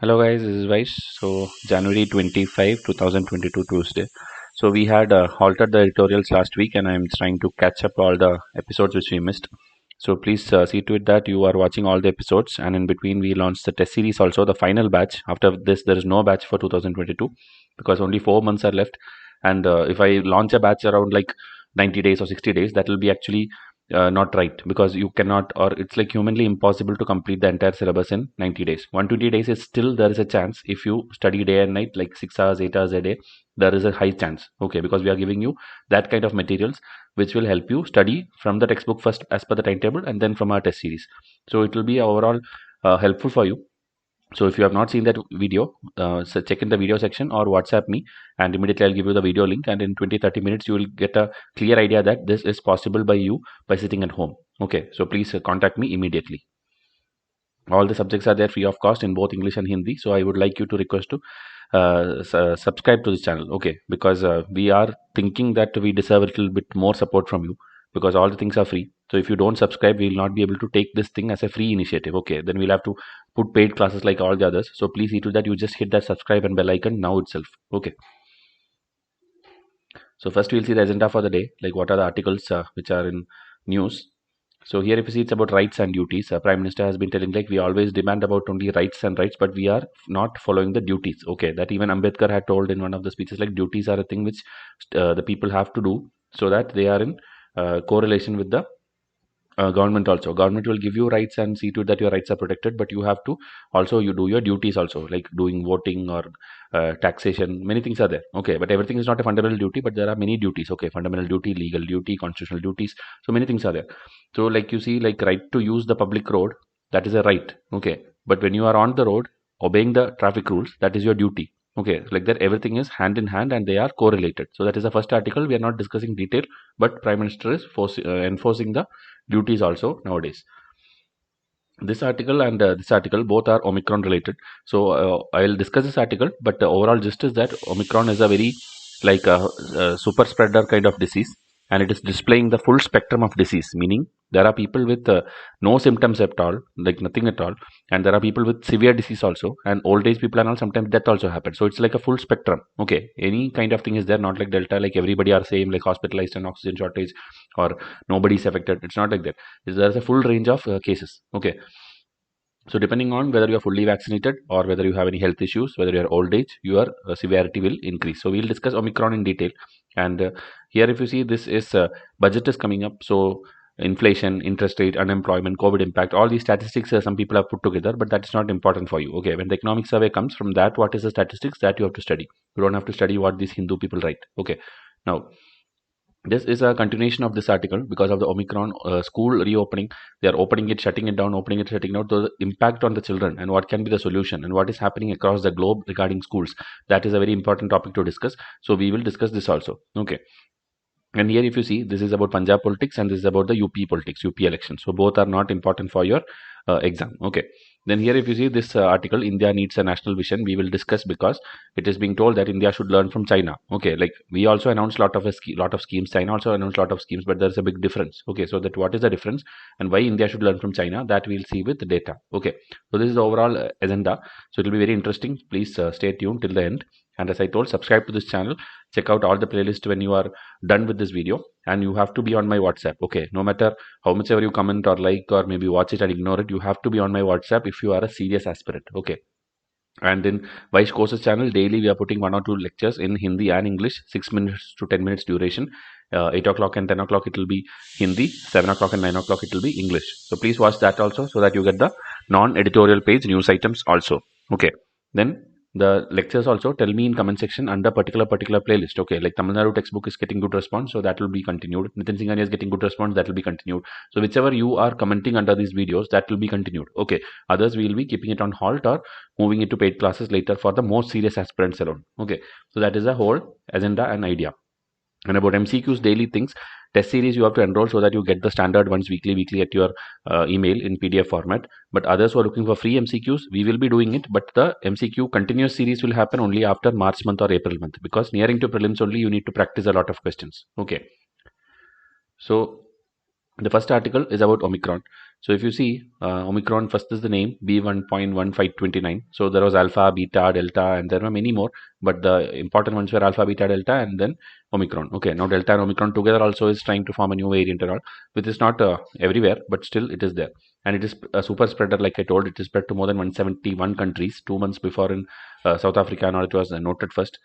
Hello guys, this is Vysh. So January 25, 2022 Tuesday. So we had halted the editorials last week and I'm trying to catch up all the episodes which we missed. So please see to it that you are watching all the episodes, and in between we launched the test series also, the final batch. After this there is no batch for 2022 because only 4 months are left, and if I launch a batch around like 90 days or 60 days, that will be actually not right, because you cannot, or it's like humanly impossible to complete the entire syllabus in 90 days. 120 days is still, there is a chance if you study day and night, like 6 hours 8 hours a day, there is a high chance, okay, because we are giving you that kind of materials which will help you study from the textbook first as per the timetable, and then from our test series. So it will be overall helpful for you. So if you have not seen that video, so check in the video section or WhatsApp me, and immediately I'll give you the video link, and in 20-30 minutes you will get a clear idea that this is possible by you by sitting at home. Okay, so please contact me immediately. All the subjects are there free of cost in both English and Hindi. So I would like you to request to subscribe to this channel, okay, because we are thinking that we deserve a little bit more support from you, because all the things are free. So if you don't subscribe, we will not be able to take this thing as a free initiative, okay, then we'll have to put paid classes like all the others. So please see to that you just hit that subscribe and bell icon now itself, okay. So first we'll see the agenda for the day, like what are the articles which are in news. So here if you see, it's about rights and duties. Prime Minister has been telling like we always demand about only rights and rights, but we are not following the duties. Okay, that even Ambedkar had told in one of the speeches, like duties are a thing which the people have to do, so that they are in correlation with the government also. Government will give you rights and see to it that your rights are protected, but you have to also you do your duties also, like doing voting or taxation. Many things are there, okay, but everything is not a fundamental duty, but there are many duties, okay, fundamental duty, legal duty, constitutional duties. So many things are there. So like you see, like right to use the public road, that is a right, okay, but when you are on the road obeying the traffic rules, that is your duty, okay. Like that everything is hand in hand and they are correlated. So that is the first article. We are not discussing detail, but Prime Minister is enforcing the duties also nowadays. This article and this article both are Omicron related. So I'll discuss this article, but the overall gist is that Omicron is a very like a super spreader kind of disease, and it is displaying the full spectrum of disease, meaning there are people with no symptoms at all, like nothing at all, and there are people with severe disease also, and old age people and all, sometimes death also happens. So it's like a full spectrum, okay. Any kind of thing is there, not like Delta, like everybody are same, like hospitalized and oxygen shortage, or nobody is affected. It's not like that. There's a full range of cases, okay. So depending on whether you are fully vaccinated or whether you have any health issues, whether you are old age, your severity will increase. So we'll discuss Omicron in detail. And here if you see, this is budget is coming up. So inflation, interest rate, unemployment, COVID impact, all these statistics some people have put together, but that's not important for you. Okay, when the economic survey comes, from that what is the statistics that you have to study. You don't have to study what these Hindu people write. Okay, now this is a continuation of this article. Because of the Omicron school reopening, they are opening it, shutting it down, opening it, shutting out. The impact on the children and what can be the solution and what is happening across the globe regarding schools, that is a very important topic to discuss. So we will discuss this also, okay. And here if you see, this is about Punjab politics and this is about the UP politics, UP elections. So both are not important for your exam, okay. Then here if you see this article, India needs a national vision, we will discuss, because it is being told that India should learn from China, okay. Like we also announced lot of schemes, China also announced lot of schemes, but there's a big difference, okay. So that what is the difference and why India should learn from China, that we'll see with the data, okay. So this is the overall agenda. So it will be very interesting. Please stay tuned till the end. And as I told, subscribe to this channel, check out all the playlists when you are done with this video, and you have to be on my WhatsApp, okay. No matter how much ever you comment or like or maybe watch it and ignore it, you have to be on my WhatsApp if you are a serious aspirant, okay. And in Vysh courses channel, daily we are putting 1 or 2 lectures in Hindi and English, 6 minutes to 10 minutes duration. 8 o'clock and 10 o'clock it will be Hindi, 7 o'clock and 9 o'clock it will be English. So please watch that also, so that you get the non-editorial page news items also, okay. Then the lectures also, tell me in comment section under particular playlist, okay. Like Tamil Nadu textbook is getting good response, so that will be continued. Nitin Singhania is getting good response, that will be continued. So whichever you are commenting under these videos, that will be continued, okay. Others we will be keeping it on halt or moving it to paid classes later for the most serious aspirants alone, okay. So that is the whole agenda and idea. And about MCQs, daily things, test series you have to enroll so that you get the standard ones weekly at your email in PDF format. But others who are looking for free MCQs, we will be doing it, but the MCQ continuous series will happen only after March month or April month, because nearing to prelims only you need to practice a lot of questions, okay. So the first article is about Omicron. So if you see, Omicron first is the name B1.1529. So there was alpha, beta, delta, and there were many more, but the important ones were alpha, beta, delta, and then Omicron. Okay, now delta and Omicron together also is trying to form a new variant and all, which is not everywhere, but still it is there. And it is a super spreader, like I told, it is spread to more than 171 countries. 2 months before in South Africa and all, it was noted first.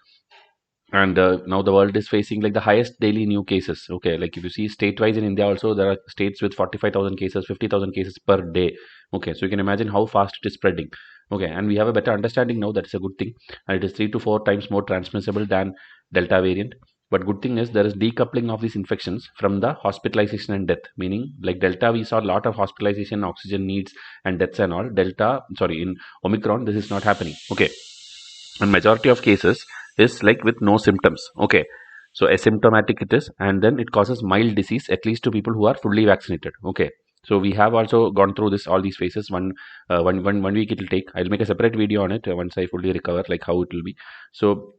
And now the world is facing like the highest daily new cases. Okay, like if you see state-wise in India also, there are states with 45,000 cases, 50,000 cases per day. Okay, so you can imagine how fast it is spreading. Okay, and we have a better understanding now. That's a good thing, and it is 3 to 4 times more transmissible than Delta variant. But good thing is there is decoupling of these infections from the hospitalization and death. Meaning, like Delta, we saw a lot of hospitalization, oxygen needs, and deaths and all. In Omicron, this is not happening. Okay, and majority of cases is like with no symptoms. Okay, so asymptomatic it is, and then it causes mild disease, at least to people who are fully vaccinated. Okay, so we have also gone through this all these phases. One week it will take. I'll make a separate video on it once I fully recover, like how it will be. So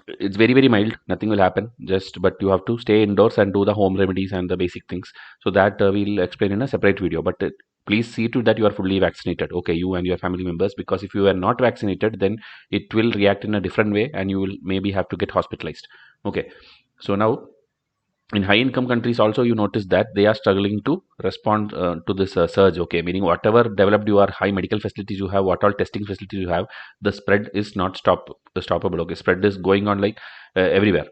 it's very mild, nothing will happen, just but you have to stay indoors and do the home remedies and the basic things. So that we'll explain in a separate video, but please see to that you are fully vaccinated. Okay, you and your family members, because if you are not vaccinated, then it will react in a different way and you will maybe have to get hospitalized. Okay, so now in high income countries also, you notice that they are struggling to respond to this surge. Okay, meaning whatever developed you are, high medical facilities you have, what all testing facilities you have, the spread is not stoppable. Okay, spread is going on like everywhere.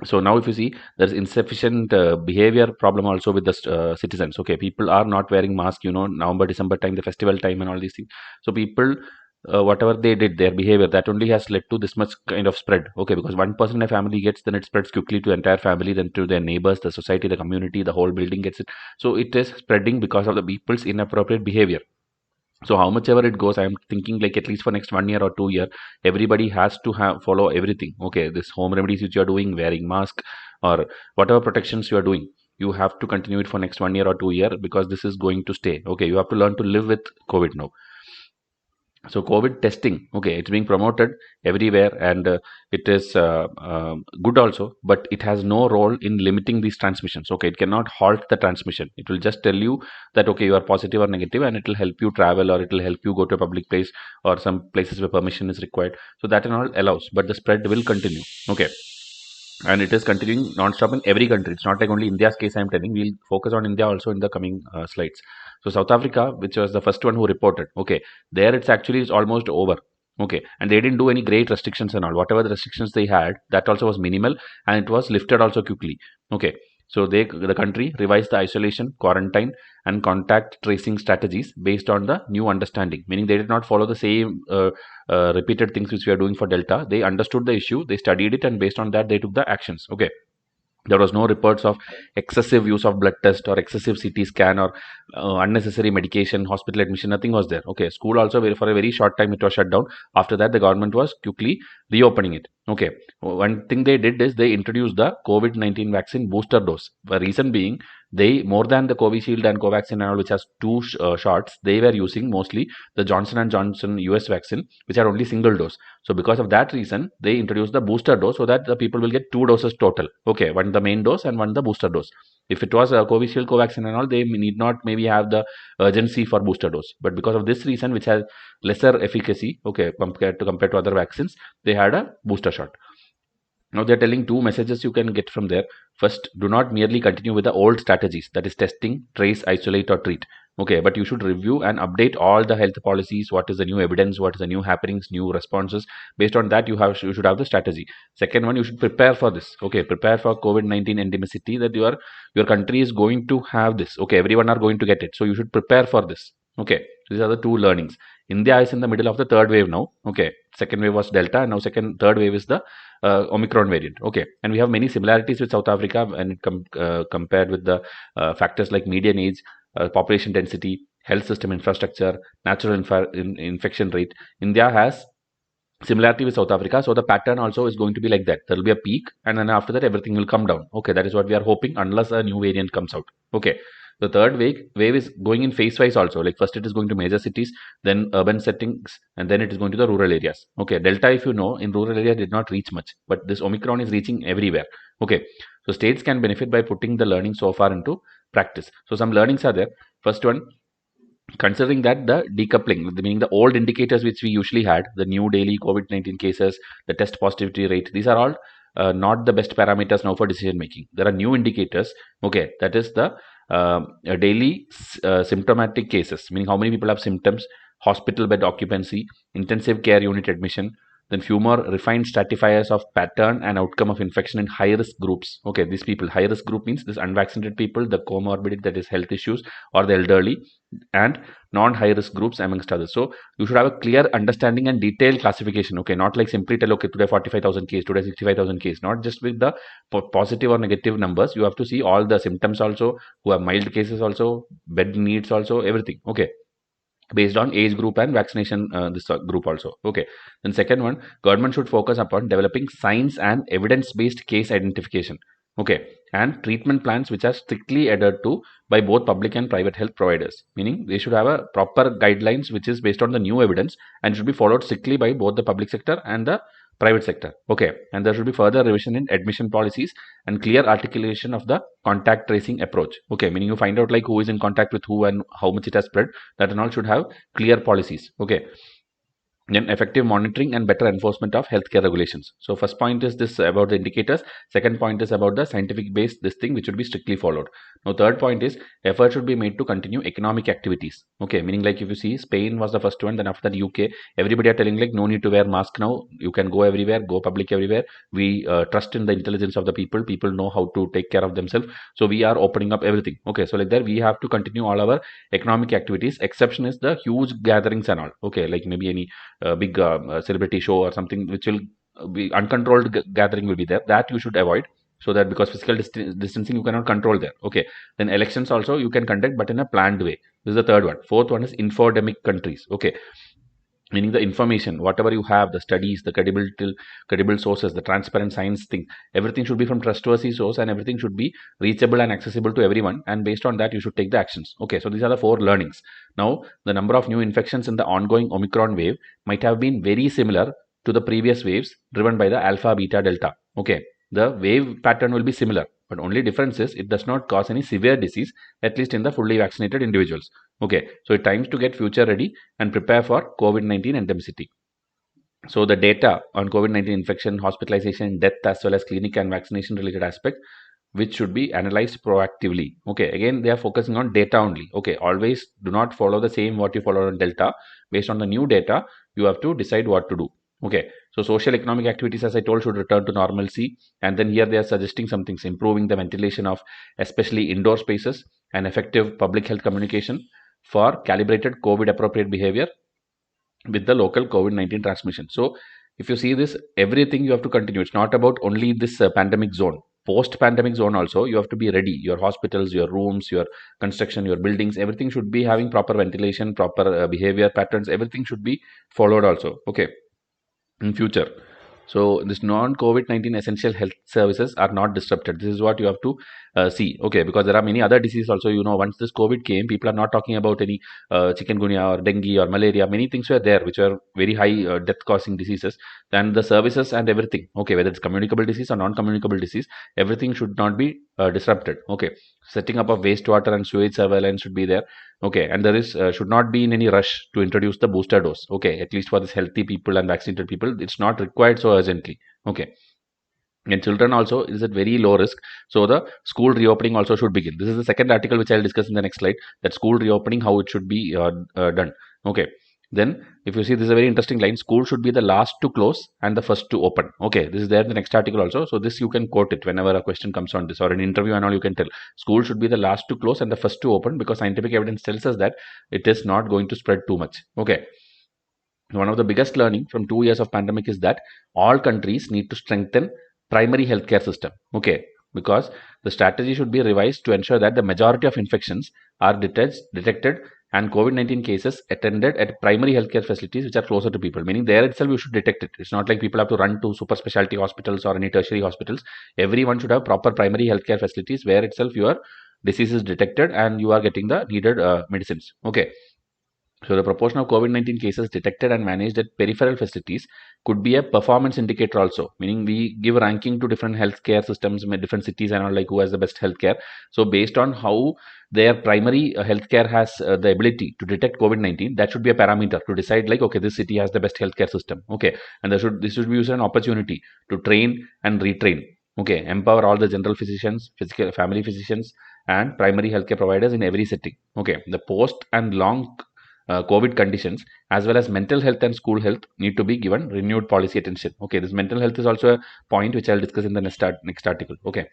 So now if you see, there's insufficient behavior problem also with the citizens. Okay, people are not wearing mask, November, December time, the festival time and all these things. So people, whatever they did, their behavior, that only has led to this much kind of spread. Okay, because one person in a family gets, then it spreads quickly to entire family, then to their neighbors, the society, the community, the whole building gets it. So it is spreading because of the people's inappropriate behavior. So how much ever it goes, I'm thinking like at least for next 1 year or 2 year, everybody has to follow everything. Okay, this home remedies which you are doing, wearing mask or whatever protections you are doing, you have to continue it for next 1 year or 2 year, because this is going to stay. Okay, you have to learn to live with COVID now. So COVID testing, okay, it's being promoted everywhere, and it is good also, but it has no role in limiting these transmissions. Okay, it cannot halt the transmission. It will just tell you that okay, you are positive or negative, and it will help you travel, or it will help you go to a public place or some places where permission is required. So that and all allows, but the spread will continue. Okay, and it is continuing non-stop in every country. It's not like only India's case I'm telling. We'll focus on India also in the coming slides. So South Africa, which was the first one who reported, okay, there it's almost over. Okay, and they didn't do any great restrictions and all. Whatever the restrictions they had, that also was minimal, and it was lifted also quickly. Okay, so the country revised the isolation, quarantine, and contact tracing strategies based on the new understanding. Meaning they did not follow the same repeated things which we are doing for Delta. They understood the issue, they studied it, and based on that they took the actions. Okay, there was no reports of excessive use of blood test or excessive CT scan or unnecessary medication, hospital admission. Nothing was there. Okay, school also for a very short time it was shut down. After that, the government was quickly reopening it. Okay, one thing they did is they introduced the COVID-19 vaccine booster dose. The reason being, they, more than the Covishield and Covaxin and all, which has two shots, they were using mostly the Johnson and Johnson US vaccine, which are only single dose. So because of that reason, they introduced the booster dose so that the people will get 2 doses total. Okay, one the main dose and one the booster dose. If it was a Covishield, Covaxin and all, they need not maybe have the urgency for booster dose. But because of this reason, which has lesser efficacy, okay, compared to other vaccines, they had a booster shot. Now they're telling two messages you can get from there. First, do not merely continue with the old strategies, that is testing, trace, isolate, or treat. Okay, but you should review and update all the health policies. What is the new evidence? What is the new happenings, new responses? Based on that, you should have the strategy. Second one, you should prepare for this. Okay, prepare for COVID-19 endemicity, that your country is going to have this. Okay, everyone are going to get it, so you should prepare for this. Okay, these are the two learnings. India is in the middle of the third wave now. Okay, second wave was Delta, and now third wave is the Omicron variant. Okay, and we have many similarities with South Africa, and compared with the factors like median age, population density, health system infrastructure, natural infection rate. India has similarity with South Africa, so the pattern also is going to be like that. There will be a peak, and then after that everything will come down. Okay, that is what we are hoping, unless a new variant comes out. Okay, the third wave is going in phase wise also. Like first it is going to major cities, then urban settings, and then it is going to the rural areas. Okay, Delta, if you know, in rural area did not reach much, but this Omicron is reaching everywhere. Okay, so states can benefit by putting the learning so far into practice. So some learnings are there. First one, considering that the decoupling, meaning the old indicators which we usually had, the new daily COVID-19 cases, the test positivity rate, these are all not the best parameters now for decision making. There are new indicators. Okay, that is the daily symptomatic cases, meaning how many people have symptoms, hospital bed occupancy, intensive care unit admission, then few more refined stratifiers of pattern and outcome of infection in high risk groups. Okay, these people, high risk group means this unvaccinated people, the comorbidity, that is health issues, or the elderly, and non-high risk groups amongst others. So you should have a clear understanding and detailed classification. Okay, not like simply tell, okay, today 45,000 case, today 65,000 case, not just with the positive or negative numbers. You have to see all the symptoms also, who have mild cases also, bed needs also, everything. Okay, based on age group and vaccination this group also. Okay, then second one, government should focus upon developing science and evidence based case identification. Okay, and treatment plans which are strictly adhered to by both public and private health providers, meaning they should have a proper guidelines which is based on the new evidence and should be followed strictly by both the public sector and the private sector. Okay, and there should be further revision in admission policies and clear articulation of the contact tracing approach. Okay, meaning you find out like who is in contact with who and how much it has spread. That and all should have clear policies. Okay, then effective monitoring and better enforcement of healthcare regulations. So first point is this about the indicators. Second point is about the scientific based this thing which should be strictly followed. Now third point is effort should be made to continue economic activities. Okay, meaning like if you see Spain was the first one, then after that UK, everybody are telling like no need to wear mask now. You can go everywhere, go public everywhere. We trust in the intelligence of the people. People know how to take care of themselves. So we are opening up everything. Okay, so like that we have to continue all our economic activities. Exception is the huge gatherings and all. Okay, like maybe any big celebrity show or something which will be uncontrolled gathering will be there, that you should avoid, so that because physical distancing you cannot control there. Okay, then elections also you can conduct but in a planned way. This is the third one. Fourth one is infodemic countries. Okay, meaning the information whatever you have, the studies, the credible sources, the transparent science thing, everything should be from trustworthy source and everything should be reachable and accessible to everyone, and based on that you should take the actions. Okay, so these are the four learnings. Now the number of new infections in the ongoing Omicron wave might have been very similar to the previous waves driven by the alpha, beta, delta. Okay, the wave pattern will be similar, but only difference is it does not cause any severe disease, at least in the fully vaccinated individuals. Okay, so it's time to get future ready and prepare for COVID-19 endemicity. So the data on COVID-19 infection, hospitalization, death, as well as clinic and vaccination related aspect, which should be analyzed proactively. Okay, again they are focusing on data only. Okay, always do not follow the same what you follow on delta. Based on the new data, you have to decide what to do. Okay, so social economic activities, as I told, should return to normalcy. And then here they are suggesting some things: improving the ventilation of especially indoor spaces and effective public health communication for calibrated COVID appropriate behavior with the local COVID-19 transmission. So if you see this, everything you have to continue. It's not about only this pandemic zone. Post-pandemic zone also, you have to be ready. Your hospitals, your rooms, your construction, your buildings, everything should be having proper ventilation, proper behavior patterns. Everything should be followed also. Okay, in future. So this non-COVID-19 essential health services are not disrupted. This is what you have to see. Okay, because there are many other diseases also. Once this COVID came, people are not talking about any chikungunya or dengue or malaria. Many things were there which were very high death-causing diseases. Then the services and everything, okay, whether it's communicable disease or non-communicable disease, everything should not be disrupted. Okay, setting up of wastewater and sewage surveillance should be there. Okay, and there is should not be in any rush to introduce the booster dose. Okay, at least for this healthy people and vaccinated people, it's not required so urgently. Okay, and children also is at very low risk, so the school reopening also should begin. This is the second article which I'll discuss in the next slide, that school reopening, how it should be done. Okay, then if you see, this is a very interesting line: school should be the last to close and the first to open. Okay, this is there in the next article also, so this you can quote it whenever a question comes on this or an interview and all. You can tell school should be the last to close and the first to open, because scientific evidence tells us that it is not going to spread too much. Okay, one of the biggest learning from 2 years of pandemic is that all countries need to strengthen primary healthcare system. Okay, because the strategy should be revised to ensure that the majority of infections are detected and COVID-19 cases attended at primary healthcare facilities which are closer to people, meaning there itself you should detect it. It's not like people have to run to super specialty hospitals or any tertiary hospitals. Everyone should have proper primary healthcare facilities where itself your disease is detected and you are getting the needed medicines. Okay, So the proportion of COVID-19 cases detected and managed at peripheral facilities could be a performance indicator also, meaning we give ranking to different healthcare systems in different cities and all, like who has the best healthcare. So based on how their primary healthcare has the ability to detect COVID-19, that should be a parameter to decide like, okay, this city has the best healthcare system. Okay, and this should be used as an opportunity to train and retrain. Okay, empower all the general physicians, physical family physicians, and primary healthcare providers in every setting. Okay, the post and long COVID conditions as well as mental health and school health need to be given renewed policy attention. Okay, this mental health is also a point which I'll discuss in the next article. Okay,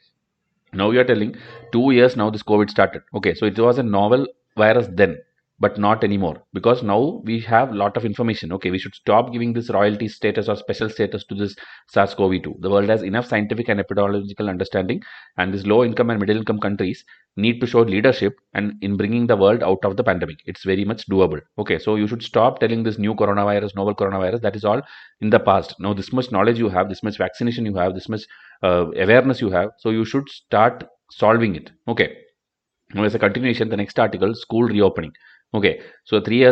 now we are telling 2 years now this COVID started. Okay, so it was a novel virus then, but not anymore, because now we have lot of information. Okay, we should stop giving this royalty status or special status to this SARS-CoV-2. The world has enough scientific and epidemiological understanding, and these low income and middle income countries need to show leadership and in bringing the world out of the pandemic. It's very much doable. Okay, so you should stop telling this new coronavirus, novel coronavirus. That is all in the past. Now this much knowledge you have, this much vaccination you have, this much awareness you have, so you should start solving it. Okay, now as a continuation, the next article, school reopening. Okay, so 3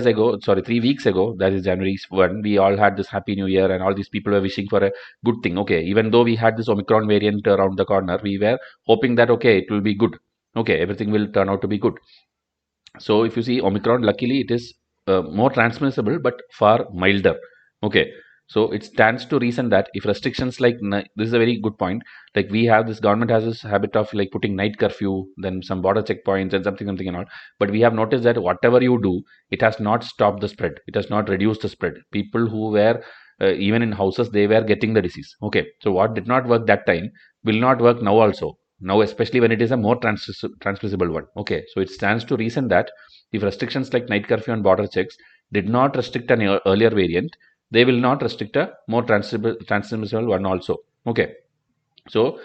weeks ago, that is January 1, we all had this happy new year and all these people were wishing for a good thing. Okay, even though we had this Omicron variant around the corner, we were hoping that okay, it will be good. Okay, everything will turn out to be good. So if you see Omicron, luckily it is more transmissible but far milder. Okay, so it stands to reason that if restrictions like this is a very good point. Like we have this government has this habit of like putting night curfew, then some border checkpoints and something and all. But we have noticed that whatever you do, it has not stopped the spread. It has not reduced the spread. People who were even in houses, they were getting the disease. Okay, so what did not work that time will not work now also. Now especially when it is a more transmissible one. Okay, so it stands to reason that if restrictions like night curfew and border checks did not restrict an earlier variant, they will not restrict a more transmissible one also. Okay, so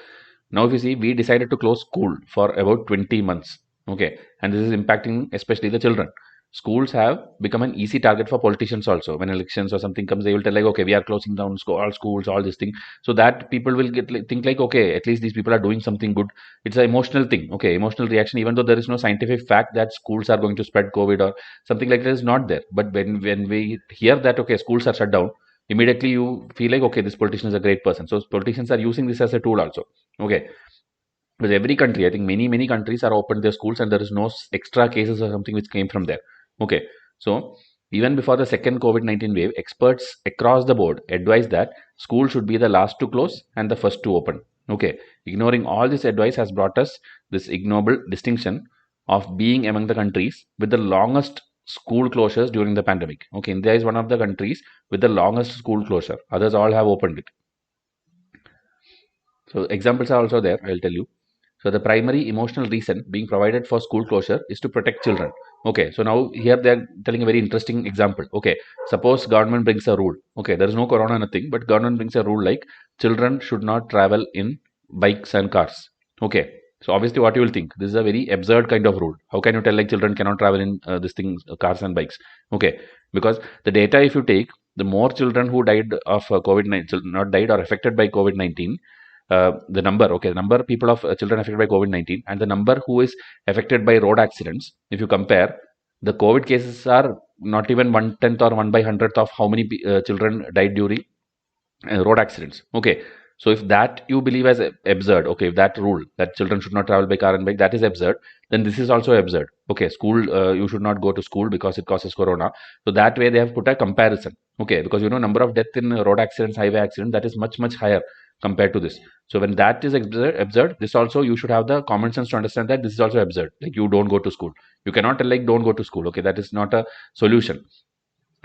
now if you see, we decided to close school for about 20 months. Okay, and this is impacting especially the children. Schools have become an easy target for politicians also. When elections or something comes, they will tell like, okay, we are closing down all schools, all this thing, so that people will think like, okay, at least these people are doing something good. It's an emotional thing. Okay, emotional reaction, even though there is no scientific fact that schools are going to spread COVID or something like that is not there. But when we hear that okay, schools are shut down, immediately you feel like okay, this politician is a great person. So politicians are using this as a tool also. Okay, because every country, I think many countries are opened their schools and there is no extra cases or something which came from there. Okay, so even before the second COVID-19 wave, experts across the board advise that school should be the last to close and the first to open. Okay, ignoring all this advice has brought us this ignoble distinction of being among the countries with the longest school closures during the pandemic. Okay, India is one of the countries with the longest school closure. Others all have opened it. So examples are also there, I'll tell you. So the primary emotional reason being provided for school closure is to protect children. Okay, so now here they're telling a very interesting example. Okay, suppose government brings a rule. Okay, there is no corona, nothing, but government brings a rule like children should not travel in bikes and cars. Okay, so obviously what you will think, this is a very absurd kind of rule. How can you tell like children cannot travel in this thing, cars and bikes? Okay, because the data if you take, the more children who died of COVID-19, not died or affected by COVID-19, the number of people of children affected by COVID-19 and the number who is affected by road accidents, if you compare, the COVID cases are not even 1/10 or 1/100th of how many children died during road accidents. Okay, so if that you believe as absurd, okay, if that rule that children should not travel by car and bike, that is absurd, then this is also absurd. Okay, school, you should not go to school because it causes corona. So that way they have put a comparison. Okay, because number of death in road accidents, highway accidents, that is much higher compared to this. So when that is absurd, this also you should have the common sense to understand that this is also absurd. Like you don't go to school. You cannot tell like don't go to school. Okay, that is not a solution.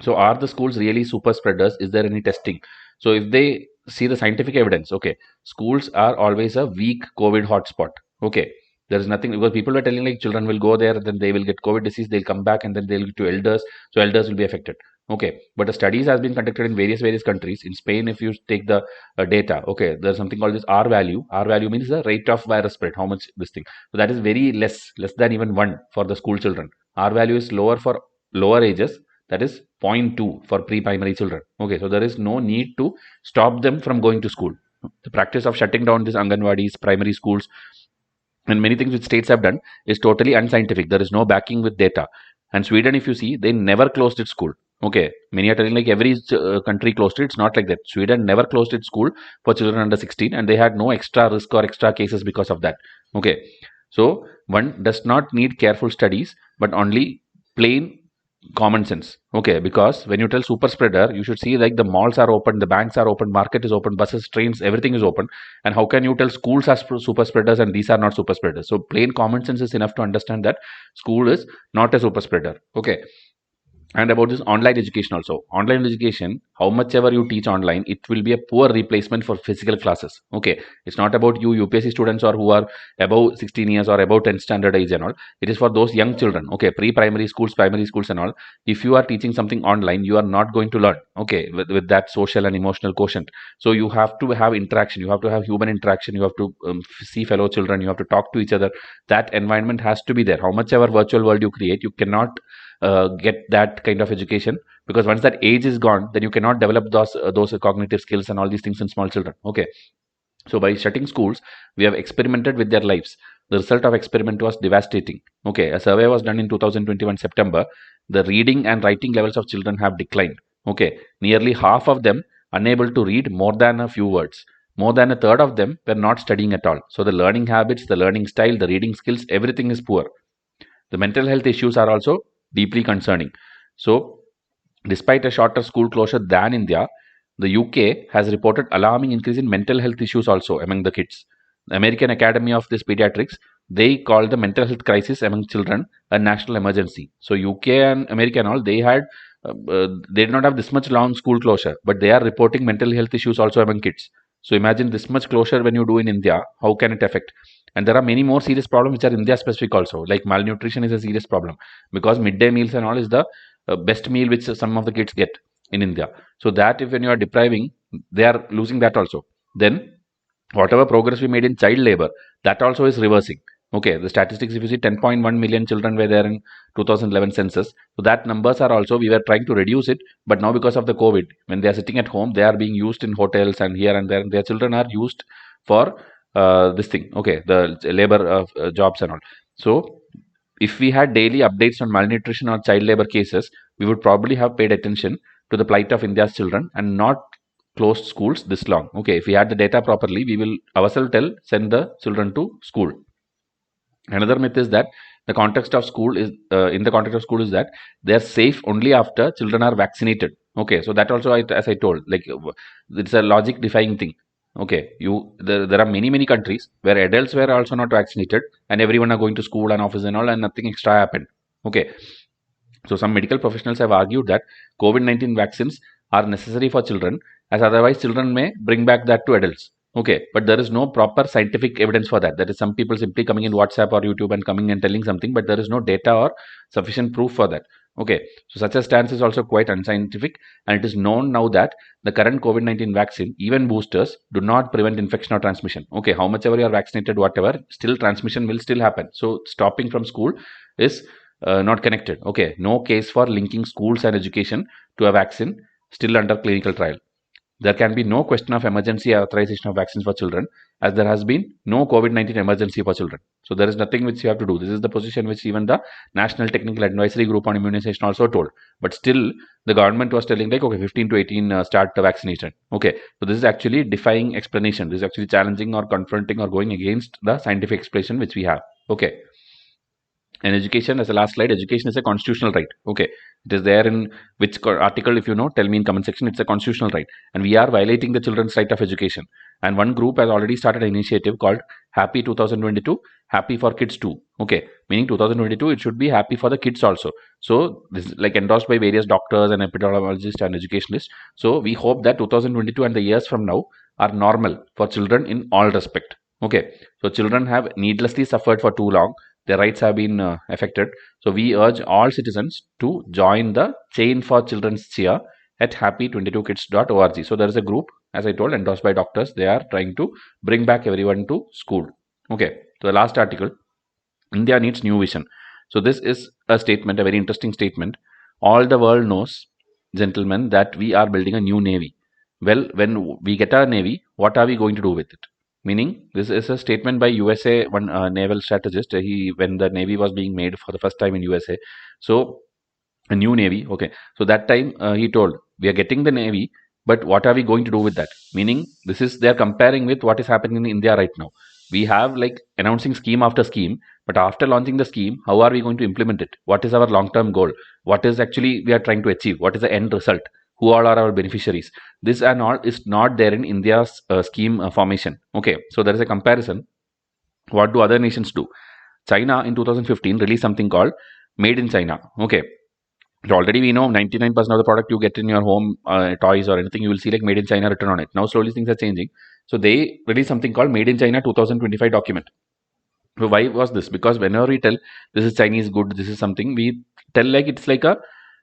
So are the schools really super spreaders? Is there any testing? So if they see the scientific evidence, okay, schools are always a weak COVID hotspot. Okay, there is nothing, because people are telling like children will go there, then they will get COVID disease, they'll come back, and then they'll get to elders, so elders will be affected. Okay, but the studies has been conducted in various countries. In Spain, if you take the data, okay, there's something called this R value. R value means the rate of virus spread, how much this thing. So that is very less than even 1 for the school children. R value is lower for lower ages, that is 0.2 for pre-primary children. Okay, so there is no need to stop them from going to school. The practice of shutting down these Anganwadis, primary schools, and many things which states have done is totally unscientific. There is no backing with data. And Sweden, if you see, they never closed its school. Okay, many are telling like every country closed it. It's not like that. Sweden never closed its school for children under 16, and they had no extra risk or extra cases because of that. Okay, so one does not need careful studies, but only plain common sense. Okay, because when you tell super spreader, you should see like the malls are open, the banks are open, market is open, buses, trains, everything is open. And how can you tell schools are super spreaders and these are not super spreaders? So plain common sense is enough to understand that school is not a super spreader. Okay, and about this online education also, online education, how much ever you teach online, it will be a poor replacement for physical classes. Okay, it's not about you UPSC students or who are above 16 years or above 10th standard age and all. It is for those young children. Okay, pre-primary schools, primary schools and all. If you are teaching something online, you are not going to learn, okay, with that social and emotional quotient. So you have to have interaction, you have to have human interaction, you have to see fellow children, you have to talk to each other. That environment has to be there. How much ever virtual world you create, you cannot get that kind of education, because once that age is gone, then you cannot develop those cognitive skills and all these things in small children. Okay, so by shutting schools, we have experimented with their lives. The result of experiment was devastating. Okay, a survey was done in 2021 September. The reading and writing levels of children have declined. Okay, nearly half of them unable to read more than a few words. More than a third of them were not studying at all. So the learning habits, the learning style, the reading skills, everything is poor. The mental health issues are also deeply concerning. So, despite a shorter school closure than India, the UK has reported alarming increase in mental health issues also among the kids. The American Academy of this Pediatrics, they call the mental health crisis among children a national emergency. So UK and America and all, they did not have this much long school closure, but they are reporting mental health issues also among kids. So imagine this much closure when you do in India, how can it affect? And there are many more serious problems which are India specific also, like malnutrition is a serious problem, because midday meals and all is the best meal which some of the kids get in India. So that if when you are depriving, they are losing that also. Then whatever progress we made in child labor, that also is reversing. Okay, the statistics, if you see, 10.1 million children were there in 2011 census. So that numbers are also, we were trying to reduce it, but now because of the COVID, when they are sitting at home, they are being used in hotels and here and there, and their children are used for this thing. Okay, the labor jobs and all. So if we had daily updates on malnutrition or child labor cases, we would probably have paid attention to the plight of India's children and not closed schools this long. Okay, if we had the data properly, we will ourselves send the children to school. Another myth is that the context of school is in the context of school is that they are safe only after children are vaccinated. Okay, so that also, as I told, like it's a logic defying thing. Okay, there are many countries where adults were also not vaccinated and everyone are going to school and office and all, and nothing extra happened. Okay, so some medical professionals have argued that COVID-19 vaccines are necessary for children, as otherwise children may bring back that to adults. Okay, but there is no proper scientific evidence for that. That is, some people simply coming in WhatsApp or YouTube and coming and telling something, but there is no data or sufficient proof for that. Okay, so such a stance is also quite unscientific, and it is known now that the current COVID-19 vaccine, even boosters, do not prevent infection or transmission. Okay, how much ever you are vaccinated, whatever, still transmission will still happen. So stopping from school is not connected. Okay, no case for linking schools and education to a vaccine, still under clinical trial. There can be no question of emergency authorization of vaccines for children, as there has been no COVID-19 emergency for children. So there is nothing which you have to do. This is the position which even the National Technical Advisory Group on Immunization also told. But still, the government was telling like, okay, 15 to 18 start the vaccination. Okay, so this is actually defying explanation. This is actually challenging or confronting or going against the scientific explanation which we have. Okay. And education, as a last slide, education is a constitutional right. Okay, it is there in which article, if you know, tell me in comment section. It's a constitutional right, and we are violating the children's right of education. And one group has already started an initiative called Happy 2022, Happy for Kids too. Okay, meaning 2022, it should be happy for the kids also. So this is like endorsed by various doctors and epidemiologists and educationalists. So we hope that 2022 and the years from now are normal for children in all respect. Okay, so children have needlessly suffered for too long. Their rights have been affected. So we urge all citizens to join the Chain for Children's Cheer at happy22kids.org. So there is a group, as I told, endorsed by doctors. They are trying to bring back everyone to school. Okay, so the last article, India needs new vision. So this is a statement, a very interesting statement. All the world knows, gentlemen, that we are building a new navy. Well, when we get our navy, what are we going to do with it? Meaning, this is a statement by USA, one naval strategist. He when the navy was being made for the first time in USA, so a new navy. Okay, so that time he told we are getting the navy, but what are we going to do with that? Meaning, this is they are comparing with what is happening in India right now. We have like announcing scheme after scheme, but after launching the scheme, how are we going to implement it? What is our long term goal? What is actually we are trying to achieve? What is the end result? Who all are our beneficiaries? This and all is not there in India's scheme formation. Okay, so there is a comparison. What do other nations do? China in 2015 released something called Made in China. Okay, so already we know 99% of the product you get in your home, toys or anything, you will see like Made in China written on it. Now slowly things are changing. So they released something called Made in China 2025 document. So why was this? Because whenever we tell this is Chinese good, this is something we tell like it's like a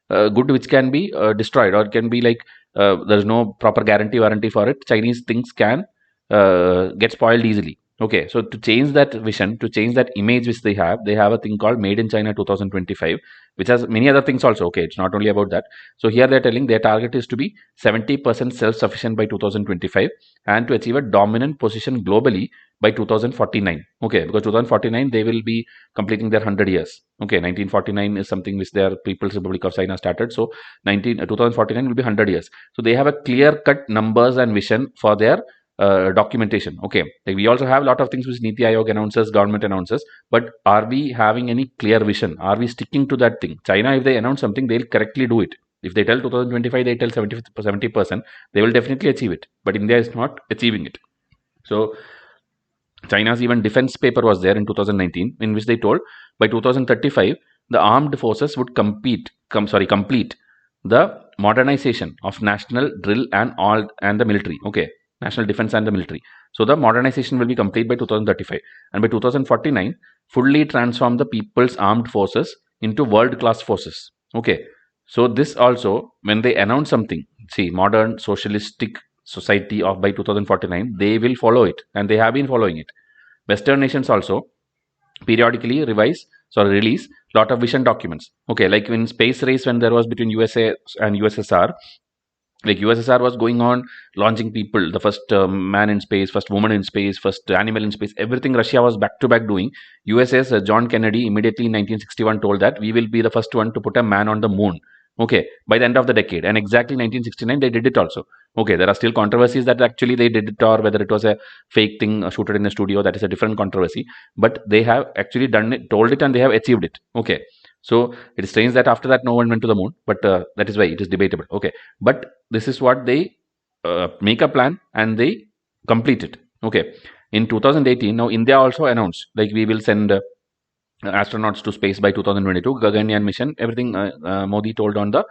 good which can be destroyed or can be like there's no proper guarantee warranty for it. Chinese things can get spoiled easily. Okay, so to change that vision, to change that image which they have a thing called Made in China 2025, which has many other things also. Okay, it's not only about that. So here they're telling their target is to be 70% self-sufficient by 2025 and to achieve a dominant position globally by 2049. Okay, because 2049 they will be completing their 100 years. Okay, 1949 is something which their People's Republic of China started. So 2049 will be 100 years. So they have a clear cut numbers and vision for their documentation. Okay, like we also have a lot of things which Niti Aayog announces, government announces, but are we having any clear vision? Are we sticking to that thing? China, if they announce something, they'll correctly do it. If they tell 2025, they tell 70%, they will definitely achieve it. But India is not achieving it. So China's even defense paper was there in 2019, in which they told by 2035 the armed forces would complete the modernization of national drill and all and the military. Okay, national defense and the military. So the modernization will be complete by 2035, and by 2049, fully transform the people's armed forces into world-class forces. Okay, so this also when they announce something, see modern socialistic society of by 2049, they will follow it, and they have been following it. Western nations also periodically release lot of vision documents. Okay, like in space race when there was between USA and USSR, like USSR was going on launching people, the first man in space, first woman in space, first animal in space, everything Russia was back to back doing. USS John Kennedy immediately in 1961 told that we will be the first one to put a man on the moon. Okay, by the end of the decade, and exactly 1969 they did it also. Okay, there are still controversies that actually they did it or whether it was a fake thing shooted in the studio. That is a different controversy, but they have actually done it, told it, and they have achieved it. Okay, so it is strange that after that no one went to the moon, but that is why it is debatable. Okay, but this is what they make a plan and they complete it. Okay, in 2018 now India also announced like we will send astronauts to space by 2022, Gaganyaan mission, everything Modi told on the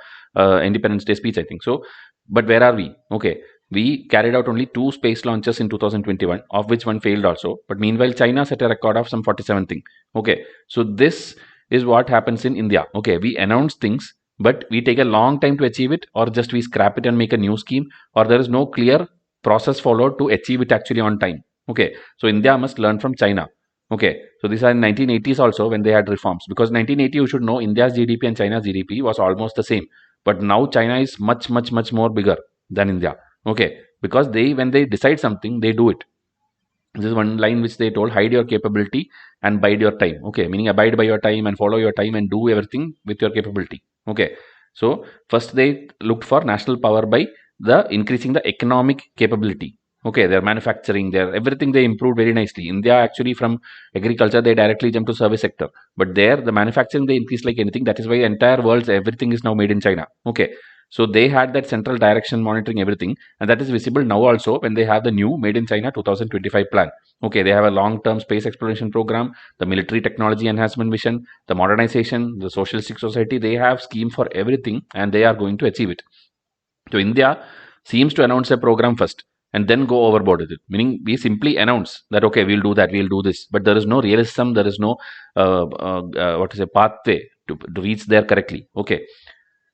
Independence Day speech, I think. So, but where are we? Okay, we carried out only 2 space launches in 2021, of which one failed also. But meanwhile, China set a record of some 47 thing. Okay, so this is what happens in India. Okay, we announce things, but we take a long time to achieve it, or just we scrap it and make a new scheme, or there is no clear process followed to achieve it actually on time. Okay, so India must learn from China. Okay, so these are in 1980s also when they had reforms, because 1980 you should know India's GDP and China's GDP was almost the same, but now China is much more bigger than India. Okay, because they when they decide something they do it. This is one line which they told: hide your capability and bide your time. Okay, meaning abide by your time and follow your time and do everything with your capability. Okay, so first they looked for national power by the increasing the economic capability. Okay, their manufacturing, their everything they improved very nicely. India actually from agriculture they directly jumped to service sector, but there the manufacturing they increased like anything. That is why entire world's everything is now made in China. Okay, so they had that central direction monitoring everything, and that is visible now also when they have the new Made in China 2025 plan. Okay, they have a long-term space exploration program, the military technology enhancement mission, the modernization, the socialistic society. They have scheme for everything, and they are going to achieve it. So India seems to announce a program first and then go overboard with it. Meaning we simply announce that okay, we'll do that, we'll do this, but there is no realism, there is no what is a pathway to reach there correctly. Okay,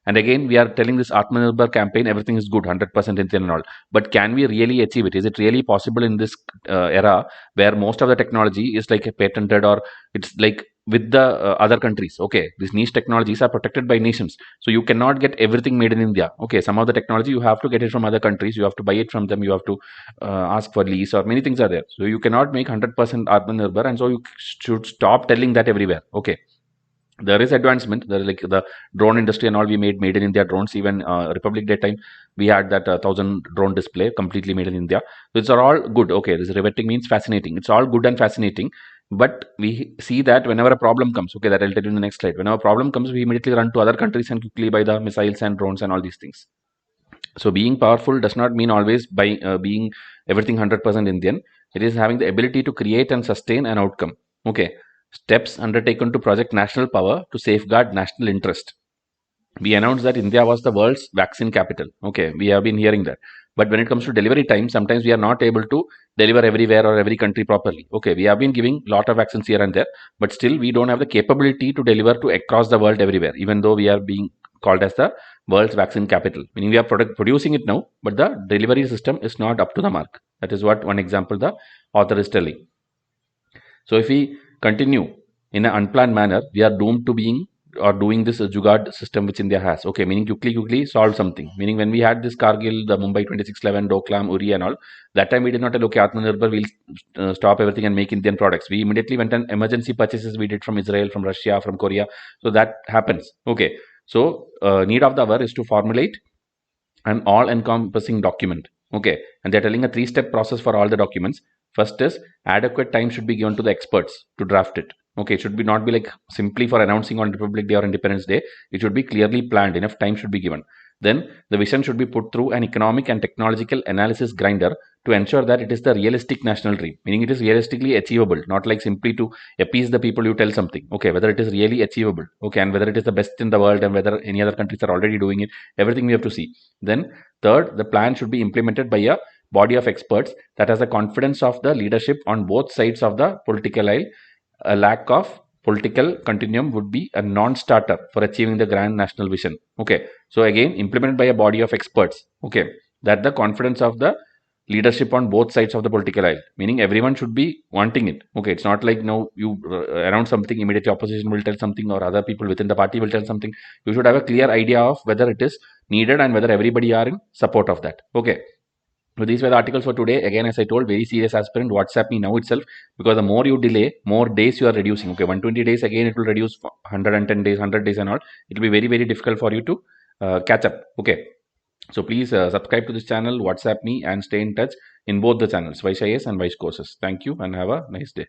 and again, we are telling this Atmanirbhar campaign, everything is good, 100% Indian and all. But can we really achieve it? Is it really possible in this era where most of the technology is like patented, or it's like with the other countries. Okay, these niche technologies are protected by nations, so you cannot get everything made in India. Okay, some of the technology you have to get it from other countries, you have to buy it from them, you have to ask for lease, or many things are there. So you cannot make 100% Atmanirbhar, and so you should stop telling that everywhere. Okay, there is advancement. There is like the drone industry and all, we made in India drones. Even Republic Day time, we had that 1,000 drone display completely made in India. So it's are all good. Okay, this riveting means fascinating. It's all good and fascinating. But we see that whenever a problem comes, okay, that I'll tell you in the next slide. Whenever a problem comes, we immediately run to other countries and quickly buy the missiles and drones and all these things. So being powerful does not mean always by being everything 100% Indian. It is having the ability to create and sustain an outcome. Okay, steps undertaken to project national power to safeguard national interest. We announced that India was the world's vaccine capital. Okay, we have been hearing that. But when it comes to delivery time, sometimes we are not able to deliver everywhere or every country properly. Okay, we have been giving lot of vaccines here and there, but still we don't have the capability to deliver to across the world everywhere, even though we are being called as the world's vaccine capital. Meaning we are producing it now, but the delivery system is not up to the mark. That is what one example the author is telling. So if we continue in an unplanned manner, we are doomed to being or doing this Jugaad system which India has. Okay, meaning quickly solve something. Meaning when we had this Kargil, the Mumbai 2611, Doklam, Uri and all, that time we did not tell, okay, Atmanirbhar, we'll stop everything and make Indian products. We immediately went on emergency purchases we did from Israel, from Russia, from Korea. So that happens. Okay, so need of the hour is to formulate an all-encompassing document. Okay, and they're telling a three-step process for all the documents. First is adequate time should be given to the experts to draft it. Okay, it should be not be like simply for announcing on Republic Day or Independence Day. It should be clearly planned. Enough time should be given. Then the vision should be put through an economic and technological analysis grinder to ensure that it is the realistic national dream, meaning it is realistically achievable, not like simply to appease the people you tell something. Okay, whether it is really achievable, okay, and whether it is the best in the world and whether any other countries are already doing it, everything we have to see. Then third, the plan should be implemented by a body of experts that has the confidence of the leadership on both sides of the political aisle. A lack of political continuum would be a non-starter for achieving the grand national vision. Okay, so again, implemented by a body of experts. Okay, that the confidence of the leadership on both sides of the political aisle, meaning everyone should be wanting it. Okay, it's not like now you announce something, immediately opposition will tell something or other people within the party will tell something. You should have a clear idea of whether it is needed and whether everybody are in support of that. Okay, so these were the articles for today. Again, as I told, very serious aspirant, WhatsApp me now itself, because the more you delay, more days you are reducing. Okay, 120 days, again it will reduce 110 days, 100 days and all. It will be very difficult for you to catch up. Okay, so please subscribe to this channel, WhatsApp me and stay in touch in both the channels, Vysh IAS and Vysh courses. Thank you and have a nice day.